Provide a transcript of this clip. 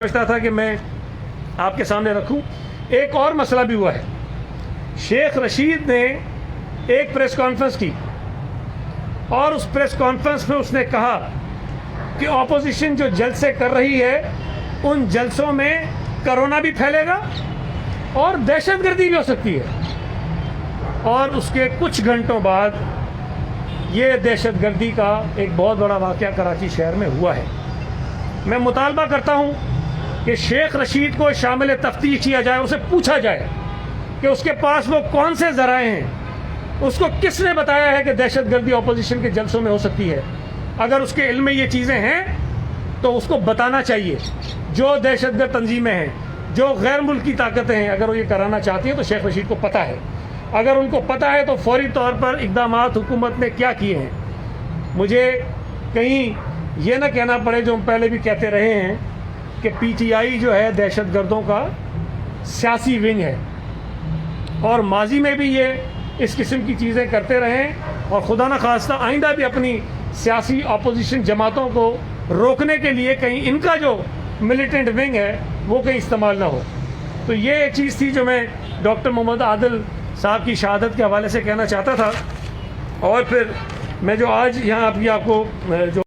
سمجھتا تھا کہ میں آپ کے سامنے رکھوں۔ ایک اور مسئلہ بھی ہوا ہے۔ شیخ رشید نے ایک پریس کانفرنس کی اور اس پریس کانفرنس میں اس نے کہا کہ اپوزیشن جو جلسے کر رہی ہے ان جلسوں میں کرونا بھی پھیلے گا اور دہشت گردی بھی ہو سکتی ہے، اور اس کے کچھ گھنٹوں بعد یہ دہشت گردی کا ایک بہت بڑا واقعہ کراچی شہر میں ہوا ہے۔ میں مطالبہ کرتا ہوں کہ شیخ رشید کو شامل تفتیش کیا جائے، اسے پوچھا جائے کہ اس کے پاس وہ کون سے ذرائع ہیں، اس کو کس نے بتایا ہے کہ دہشت گردی اپوزیشن کے جلسوں میں ہو سکتی ہے۔ اگر اس کے علم میں یہ چیزیں ہیں تو اس کو بتانا چاہیے۔ جو دہشت گرد تنظیمیں ہیں، جو غیر ملکی طاقتیں ہیں، اگر وہ یہ کرانا چاہتی ہیں تو شیخ رشید کو پتہ ہے۔ اگر ان کو پتہ ہے تو فوری طور پر اقدامات حکومت نے کیا کیے ہیں۔ مجھے کہیں یہ نہ کہنا پڑے جو ہم پہلے بھی کہتے رہے ہیں کہ پی ٹی آئی جو ہے دہشت گردوں کا سیاسی ونگ ہے، اور ماضی میں بھی یہ اس قسم کی چیزیں کرتے رہے، اور خدا نہ خواستہ آئندہ بھی اپنی سیاسی اپوزیشن جماعتوں کو روکنے کے لیے کہیں ان کا جو ملیٹنٹ ونگ ہے وہ کہیں استعمال نہ ہو۔ تو یہ ایک چیز تھی جو میں ڈاکٹر محمد عادل صاحب کی شہادت کے حوالے سے کہنا چاہتا تھا۔ اور پھر میں جو آج یہاں آپ کو جو